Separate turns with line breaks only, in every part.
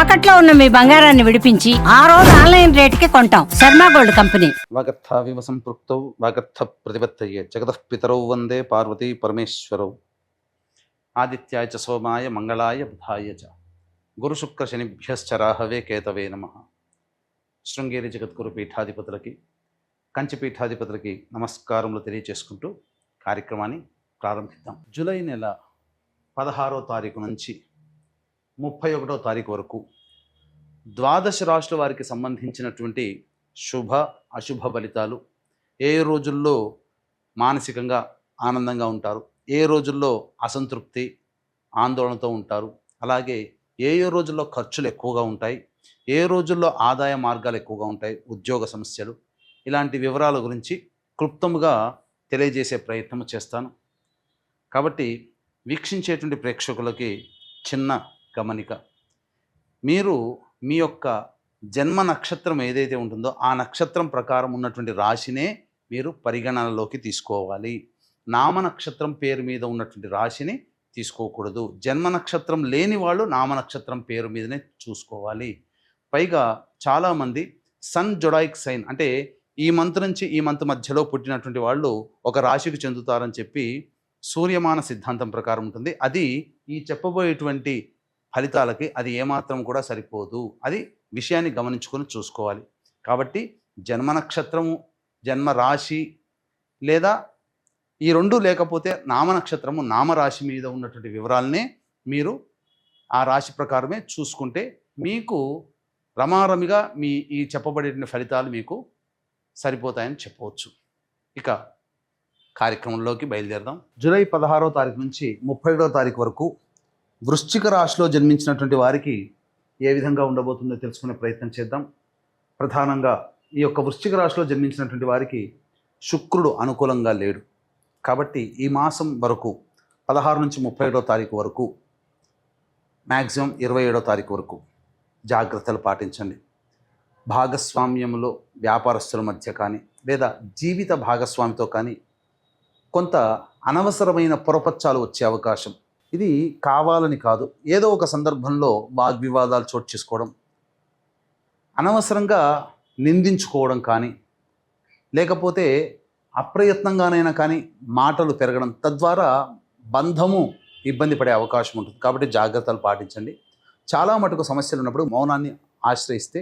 తాకట్లో ఉన్న మీ బంగారాన్ని విడిపించి ఆ రోజు ఆన్లైన్ రేటుకి కొంటాం. Sharma gold company.
వాగర్థావివ సంపృక్తౌ వాగర్థ ప్రతిపత్తయే జగతః పితరౌ వందే పార్వతీ పరమేశ్వరౌ. ఆదిత్యాయ చ సోమాయ మంగళాయ బుధాయ చ గురు శుక్ర శనిభ్యశ్చ రాహవే కేతవే నమః. శృంగేరి జగద్గురు పీఠాధిపతులకి, కంచి పీఠాధిపతులకి నమస్కారములు తెలియచేసుకుంటూ కార్యక్రమాన్ని ప్రారంభిద్దాం. జూలై నెల 16వ తారీఖు నుంచి 31వ తారీఖు వరకు ద్వాదశ రాశుల వారికి సంబంధించినటువంటి శుభ అశుభ ఫలితాలు, ఏ రోజుల్లో మానసికంగా ఆనందంగా ఉంటారు, ఏ రోజుల్లో అసంతృప్తి ఆందోళనతో ఉంటారు, అలాగే ఏ రోజుల్లో ఖర్చులు ఎక్కువగా ఉంటాయి, ఏ రోజుల్లో ఆదాయ మార్గాలు ఎక్కువగా ఉంటాయి, ఉద్యోగ సమస్యలు, ఇలాంటి వివరాల గురించి క్లుప్తముగా తెలియజేసే ప్రయత్నం చేస్తాను. కాబట్టి వీక్షించేటువంటి ప్రేక్షకులకి చిన్న గమనిక, మీరు మీ యొక్క జన్మ నక్షత్రం ఏదైతే ఉంటుందో ఆ నక్షత్రం ప్రకారం ఉన్నటువంటి రాశినే మీరు పరిగణనలోకి తీసుకోవాలి. నామ నక్షత్రం పేరు మీద ఉన్నటువంటి రాశిని తీసుకోకూడదు. జన్మ నక్షత్రం లేని వాళ్ళు నామ నక్షత్రం పేరు మీదనే చూసుకోవాలి. పైగా చాలామంది సన్ జొడాయిక్ సైన్ అంటే ఈ మంత్ నుంచి ఈ మంత్ మధ్యలో పుట్టినటువంటి వాళ్ళు ఒక రాశికి చెందుతారని చెప్పి సూర్యమాన సిద్ధాంతం ప్రకారం ఉంటుంది. అది ఈ చెప్పబోయేటువంటి ఫలితాలకి అది ఏమాత్రం కూడా సరిపోదు. అది విషయాన్ని గమనించుకొని చూసుకోవాలి. కాబట్టి జన్మ నక్షత్రము, జన్మ రాశి లేదా ఈ రెండు లేకపోతే నామ నక్షత్రము, నామరాశి మీద ఉన్నటువంటి వివరాలనే మీరు ఆ రాశి ప్రకారమే చూసుకుంటే మీకు రమారమిగా మీ ఈ చెప్పబడే ఫలితాలు మీకు సరిపోతాయని చెప్పవచ్చు. ఇక కార్యక్రమంలోకి బయలుదేరదాం. జూలై 16వ తారీఖు నుంచి 31వ తారీఖు వరకు వృశ్చిక రాశిలో జన్మించినటువంటి వారికి ఏ విధంగా ఉండబోతుందో తెలుసుకునే ప్రయత్నం చేద్దాం. ప్రధానంగా ఈ యొక్క వృశ్చిక రాశిలో జన్మించినటువంటి వారికి శుక్రుడు అనుకూలంగా లేడు. కాబట్టి ఈ మాసం వరకు 16 నుంచి 31వ తారీఖు వరకు, మ్యాక్సిమం 27వ తారీఖు వరకు జాగ్రత్తలు పాటించండి. భాగస్వామ్యంలో వ్యాపారస్తుల మధ్య కానీ లేదా జీవిత భాగస్వామితో కానీ కొంత అనవసరమైన పొరపచ్చాలు వచ్చే అవకాశం. ఇది కావాలని కాదు, ఏదో ఒక సందర్భంలో వాగ్వివాదాలు చోటు చేసుకోవడం, అనవసరంగా నిందించుకోవడం కానీ, లేకపోతే అప్రయత్నంగానైనా కానీ మాటలు పెరగడం, తద్వారా బంధము ఇబ్బంది పడే అవకాశం ఉంటుంది. కాబట్టి జాగ్రత్తలు పాటించండి. చాలా మటుకు సమస్యలు ఉన్నప్పుడు మౌనాన్ని ఆశ్రయిస్తే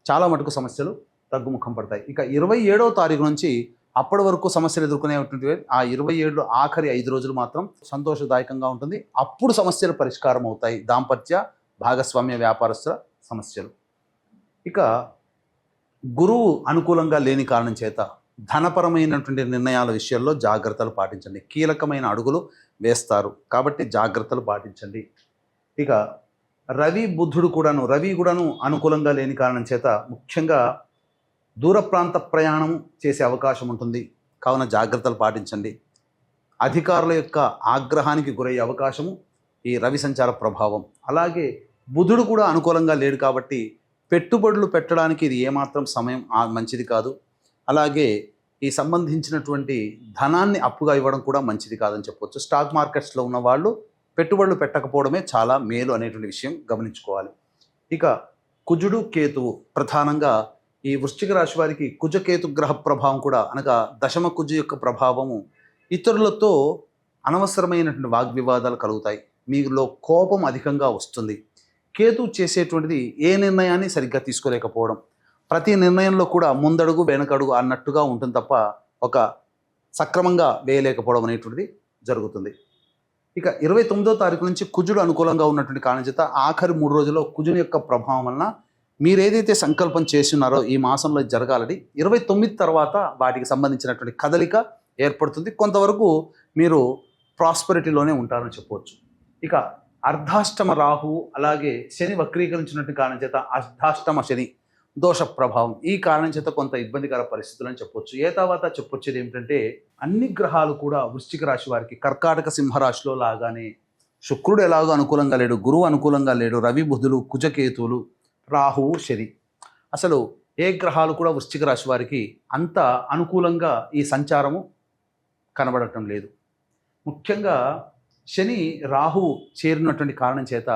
చాలా మటుకు సమస్యలు తగ్గుముఖం పడతాయి. ఇక 27వ తారీఖు నుంచి అప్పటి వరకు సమస్యలు ఎదుర్కొనేటువంటి ఆ 27 ఆఖరి 5 రోజులు మాత్రం సంతోషదాయకంగా ఉంటుంది. అప్పుడు సమస్యలు పరిష్కారం అవుతాయి. దాంపత్య, భాగస్వామ్య, వ్యాపారస్తుల సమస్యలు. ఇక గురువు అనుకూలంగా లేని కారణం చేత ధనపరమైనటువంటి నిర్ణయాల విషయంలో జాగ్రత్తలు పాటించండి. కీలకమైన అడుగులు వేస్తారు కాబట్టి జాగ్రత్తలు పాటించండి. ఇక రవి కూడాను అనుకూలంగా లేని కారణం చేత ముఖ్యంగా దూర ప్రాంత ప్రయాణం చేసే అవకాశం ఉంటుంది. కావున జాగ్రత్తలు పాటించండి. అధికారుల యొక్క ఆగ్రహానికి గురయ్యే అవకాశము ఈ రవి సంచార ప్రభావం. అలాగే బుధుడు కూడా అనుకూలంగా లేడు కాబట్టి పెట్టుబడులు పెట్టడానికి ఇది ఏమాత్రం సమయం మంచిది కాదు. అలాగే ఈ సంబంధించినటువంటి ధనాన్ని అప్పుగా ఇవ్వడం కూడా మంచిది కాదని చెప్పవచ్చు. స్టాక్ మార్కెట్స్లో ఉన్న వాళ్ళు పెట్టుబడులు పెట్టకపోవడమే చాలా మేలు అనేటువంటి విషయం గమనించుకోవాలి. ఇక కుజుడు, కేతువు ప్రధానంగా ఈ వృశ్చిక రాశి వారికి కుజకేతు గ్రహ ప్రభావం కూడా అనగా దశమ కుజు యొక్క ప్రభావము ఇతరులతో అనవసరమైనటువంటి వాగ్వివాదాలు కలుగుతాయి. మీలో కోపం అధికంగా వస్తుంది. కేతు చేసేటువంటిది ఏ నిర్ణయాన్ని సరిగ్గా తీసుకోలేకపోవడం, ప్రతి నిర్ణయంలో కూడా ముందడుగు వెనకడుగు అన్నట్టుగా ఉంటుంది తప్ప ఒక సక్రమంగా వేయలేకపోవడం అనేటువంటిది జరుగుతుంది. ఇక 29వ తారీఖు నుంచి కుజుడు అనుకూలంగా ఉన్నటువంటి కారణం చేత ఆఖరి 3 రోజుల్లో కుజుని యొక్క ప్రభావం వలన మీరు ఏదైతే సంకల్పం చేస్తున్నారో ఈ మాసంలో జరగాలని 29 తర్వాత వాటికి సంబంధించినటువంటి కదలిక ఏర్పడుతుంది. కొంతవరకు మీరు ప్రాస్పరిటీలోనే ఉంటారని చెప్పవచ్చు. ఇక అర్ధాష్టమ రాహువు అలాగే శని వక్రీకరించినటువంటి కారణం చేత అర్ధాష్టమ శని దోష ప్రభావం, ఈ కారణం చేత కొంత ఇబ్బందికర పరిస్థితులు అని చెప్పొచ్చు. ఏ తర్వాత చెప్పొచ్చేది ఏమిటంటే అన్ని గ్రహాలు కూడా వృశ్చిక రాశి వారికి కర్కాటక సింహరాశిలో లాగానే శుక్రుడు ఎలాగో అనుకూలంగా లేడు, గురువు అనుకూలంగా లేడు, రవి బుధులు, కుజకేతువులు, రాహువు, శని, అసలు ఏ గ్రహాలు కూడా వృశ్చిక రాశి వారికి అంత అనుకూలంగా ఈ సంచారము కనబడటం లేదు. ముఖ్యంగా శని రాహువు చేరినటువంటి కారణం చేత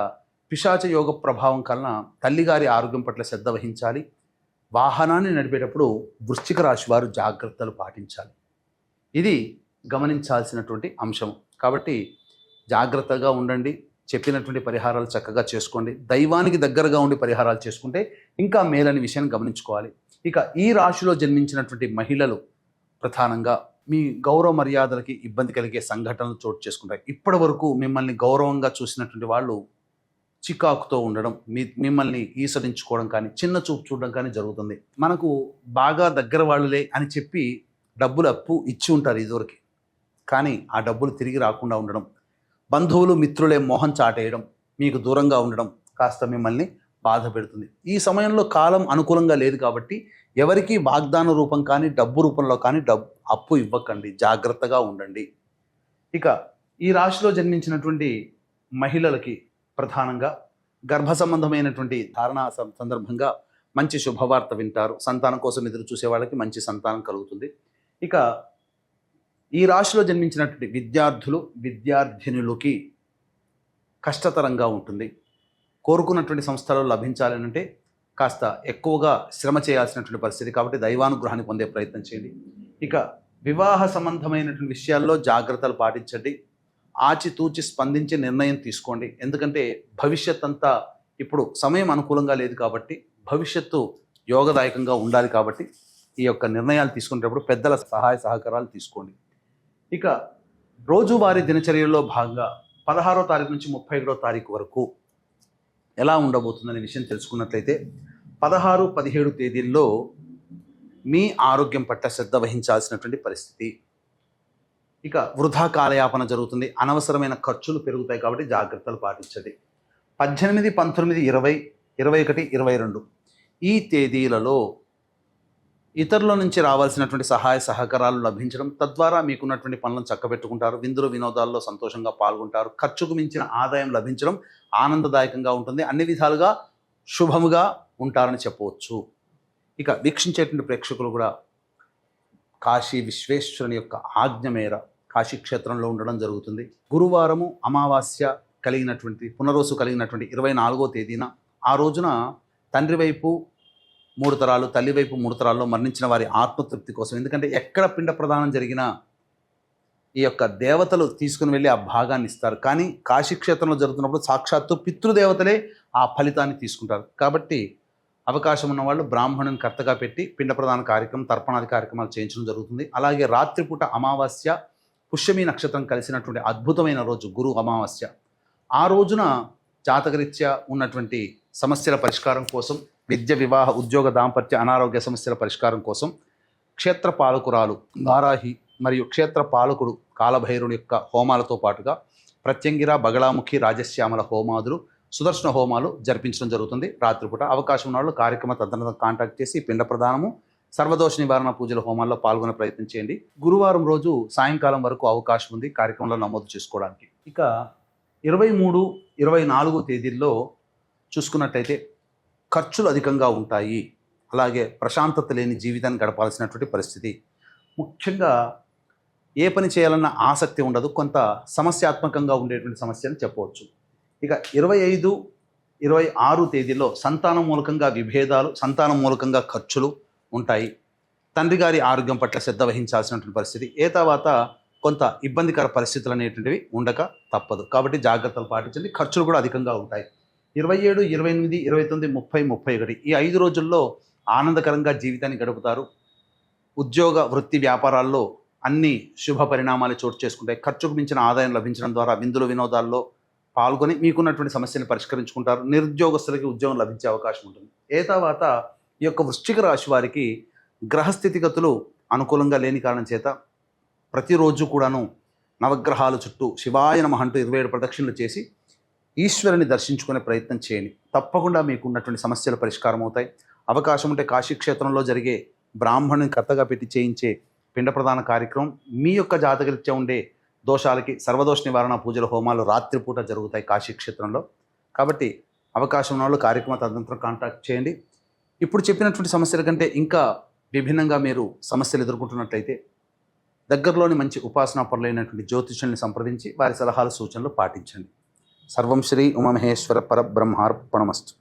పిశాచ యోగ ప్రభావం కలన తల్లిగారి ఆరోగ్యం పట్ల శ్రద్ధ వహించాలి. వాహనాన్ని నడిపేటప్పుడు వృశ్చిక రాశి వారు జాగ్రత్తలు పాటించాలి. ఇది గమనించాల్సినటువంటి అంశం. కాబట్టి జాగ్రత్తగా ఉండండి. చెప్పినటువంటి పరిహారాలు చక్కగా చేసుకోండి. దైవానికి దగ్గరగా ఉండి పరిహారాలు చేసుకుంటే ఇంకా మేలని విషయాన్ని గమనించుకోవాలి. ఇక ఈ రాశిలో జన్మించినటువంటి మహిళలు ప్రధానంగా మీ గౌరవ మర్యాదలకి ఇబ్బంది కలిగే సంఘటనలు చోటు చేసుకుంటాయి. ఇప్పటి వరకు మిమ్మల్ని గౌరవంగా చూసినటువంటి వాళ్ళు చికాకుతో ఉండడం, మిమ్మల్ని ఈసడించుకోవడం కానీ, చిన్న చూపు చూడడం కానీ జరుగుతుంది. మనకు బాగా దగ్గర వాళ్ళులే అని చెప్పి డబ్బులు అప్పు ఇచ్చి ఉంటారు ఇదివరకు, కానీ ఆ డబ్బులు తిరిగి రాకుండా ఉండడం, బంధువులు మిత్రులే మోహం చాటేయడం, మీకు దూరంగా ఉండడం కాస్త మిమ్మల్ని బాధ పెడుతుంది. ఈ సమయంలో కాలం అనుకూలంగా లేదు కాబట్టి ఎవరికి వాగ్దాన రూపం కానీ డబ్బు రూపంలో కానీ అప్పు ఇవ్వకండి. జాగ్రత్తగా ఉండండి. ఇక ఈ రాశిలో జన్మించినటువంటి మహిళలకి ప్రధానంగా గర్భ సంబంధమైనటువంటి ధారణ సందర్భంగా మంచి శుభవార్త వింటారు. సంతానం కోసం ఎదురు చూసే వాళ్ళకి మంచి సంతానం కలుగుతుంది. ఇక ఈ రాశిలో జన్మించినటువంటి విద్యార్థినులకి కష్టతరంగా ఉంటుంది. కోరుకున్నటువంటి సంస్థలు లభించాలనంటే కాస్త ఎక్కువగా శ్రమ చేయాల్సినటువంటి పరిస్థితి. కాబట్టి దైవానుగ్రహాన్ని పొందే ప్రయత్నం చేయండి. ఇక వివాహ సంబంధమైనటువంటి విషయాల్లో జాగ్రత్తలు పాటించండి. ఆచితూచి స్పందించి నిర్ణయం తీసుకోండి. ఎందుకంటే భవిష్యత్ అంతా ఇప్పుడు సమయం అనుకూలంగా లేదు కాబట్టి భవిష్యత్తు యోగదాయకంగా ఉండాలి. కాబట్టి ఈ యొక్క నిర్ణయాలు తీసుకునేటప్పుడు పెద్దల సహాయ సహకారాలు తీసుకోండి. ఇక రోజువారీ దినచర్యల్లో భాగంగా 16వ తారీఖు నుంచి 31వ తారీఖు వరకు ఎలా ఉండబోతుందనే విషయం తెలుసుకున్నట్లయితే 16, 17 తేదీల్లో మీ ఆరోగ్యం పట్ల శ్రద్ధ వహించాల్సినటువంటి పరిస్థితి. ఇక వృధా కాలయాపన జరుగుతుంది. అనవసరమైన ఖర్చులు పెరుగుతాయి కాబట్టి జాగ్రత్తలు పాటించండి. 18, 19, 20, 21, 22 ఈ తేదీలలో ఇతరుల నుంచి రావాల్సినటువంటి సహాయ సహకారాలు లభించడం, తద్వారా మీకున్నటువంటి పనులను చక్కబెట్టుకుంటారు. విందులు వినోదాల్లో సంతోషంగా పాల్గొంటారు. ఖర్చుకు మించిన ఆదాయం లభించడం ఆనందదాయకంగా ఉంటుంది. అన్ని విధాలుగా శుభముగా ఉంటారని చెప్పవచ్చు. ఇక వీక్షించేటువంటి ప్రేక్షకులు కూడా కాశీ విశ్వేశ్వరుని యొక్క ఆజ్ఞ మేర కాశీ క్షేత్రంలో ఉండడం జరుగుతుంది. గురువారము అమావాస్య కలిగినటువంటి పునరోసు కలిగినటువంటి 24వ తేదీన ఆ రోజున తండ్రి వైపు 3 తరాలు, తల్లి వైపు 3 తరాల్లో మరణించిన వారి ఆత్మతృప్తి కోసం, ఎందుకంటే ఎక్కడ పిండ ప్రదానం జరిగినా ఈ యొక్క దేవతలు తీసుకుని వెళ్ళి ఆ భాగాన్ని ఇస్తారు. కానీ కాశీక్షేత్రంలో జరుగుతున్నప్పుడు సాక్షాత్తు పితృదేవతలే ఆ ఫలితాన్ని తీసుకుంటారు. కాబట్టి అవకాశం ఉన్న వాళ్ళు బ్రాహ్మణుని కర్తగా పెట్టి పిండ ప్రదాన కార్యక్రమం, తర్పణాది కార్యక్రమాలు చేయించడం జరుగుతుంది. అలాగే రాత్రిపూట అమావాస్య పుష్యమి నక్షత్రం కలిసినటువంటి అద్భుతమైన రోజు గురు అమావాస్య. ఆ రోజున జాతకరీత్యా ఉన్నటువంటి సమస్యల పరిష్కారం కోసం, విద్య, వివాహ, ఉద్యోగ, దాంపత్య, అనారోగ్య సమస్యల పరిష్కారం కోసం క్షేత్ర పాలకురాలు వారాహి మరియు క్షేత్ర పాలకుడు కాలభైరుని యొక్క హోమాలతో పాటుగా ప్రత్యంగిర, బగళాముఖి, రాజశ్యామల హోమాదులు, సుదర్శన హోమాలు జరిపించడం జరుగుతుంది రాత్రిపూట. అవకాశం ఉన్న వాళ్ళు కార్యక్రమ తదనంతరం కాంటాక్ట్ చేసి పిండ ప్రదానము, సర్వదోష నివారణ పూజల హోమాల్లో పాల్గొనే ప్రయత్నం చేయండి. గురువారం రోజు సాయంకాలం వరకు అవకాశం ఉంది కార్యక్రమంలో నమోదు చేసుకోవడానికి. ఇక 23, 24 తేదీల్లో చూసుకున్నట్టయితే ఖర్చులు అధికంగా ఉంటాయి. అలాగే ప్రశాంతత లేని జీవితాన్ని గడపాల్సినటువంటి పరిస్థితి. ముఖ్యంగా ఏ పని చేయాలన్న ఆసక్తి ఉండదు. కొంత సమస్యాత్మకంగా ఉండేటువంటి సమస్య అని చెప్పవచ్చు. ఇక 25, 26 తేదీల్లో సంతానం మూలకంగా విభేదాలు, సంతానం మూలకంగా ఖర్చులు ఉంటాయి. తండ్రి గారి ఆరోగ్యం పట్ల శ్రద్ధ వహించాల్సినటువంటి పరిస్థితి. తర్వాత కొంత ఇబ్బందికర పరిస్థితులు అనేటువంటివి ఉండక తప్పదు. కాబట్టి జాగ్రత్తలు పాటించండి. ఖర్చులు కూడా అధికంగా ఉంటాయి. 27, 28, 29, 30, 31 ఈ 5 రోజుల్లో ఆనందకరంగా జీవితాన్ని గడుపుతారు. ఉద్యోగ, వృత్తి, వ్యాపారాల్లో అన్ని శుభ పరిణామాలు చోటు చేసుకుంటాయి. ఖర్చుకు మించిన ఆదాయం లభించడం ద్వారా విందులు వినోదాల్లో పాల్గొని మీకున్నటువంటి సమస్యను పరిష్కరించుకుంటారు. నిరుద్యోగస్తులకి ఉద్యోగం లభించే అవకాశం ఉంటుంది. తర్వాత ఈ యొక్క వృశ్చిక రాశి వారికి గ్రహస్థితిగతులు అనుకూలంగా లేని కారణం చేత ప్రతిరోజు కూడాను నవగ్రహాల చుట్టూ శివాయ నమః అంటూ 27 ప్రదక్షిణలు చేసి ఈశ్వరుని దర్శించుకునే ప్రయత్నం చేయండి. తప్పకుండా మీకు ఉన్నటువంటి సమస్యలు పరిష్కారం అవుతాయి. అవకాశం ఉంటే కాశీక్షేత్రంలో జరిగే బ్రాహ్మణుని కర్తగా పెట్టి చేయించే పిండ ప్రదాన కార్యక్రమం, మీ యొక్క జాతకరీత్యా ఉండే దోషాలకి సర్వదోష నివారణ పూజల హోమాలు రాత్రిపూట జరుగుతాయి కాశీక్షేత్రంలో. కాబట్టి అవకాశం ఉన్న వాళ్ళు కార్యక్రమ తదనంతరం కాంటాక్ట్ చేయండి. ఇప్పుడు చెప్పినటువంటి సమస్యల కంటే ఇంకా విభిన్నంగా మీరు సమస్యలు ఎదుర్కొంటున్నట్లయితే దగ్గరలోని మంచి ఉపాసనా పరులైనటువంటి జ్యోతిష్యుల్ని సంప్రదించి వారి సలహాలు, సూచనలు పాటించండి. సర్వం శ్రీ ఉమామహేశ్వర పరబ్రహ్మార్పణమస్తు.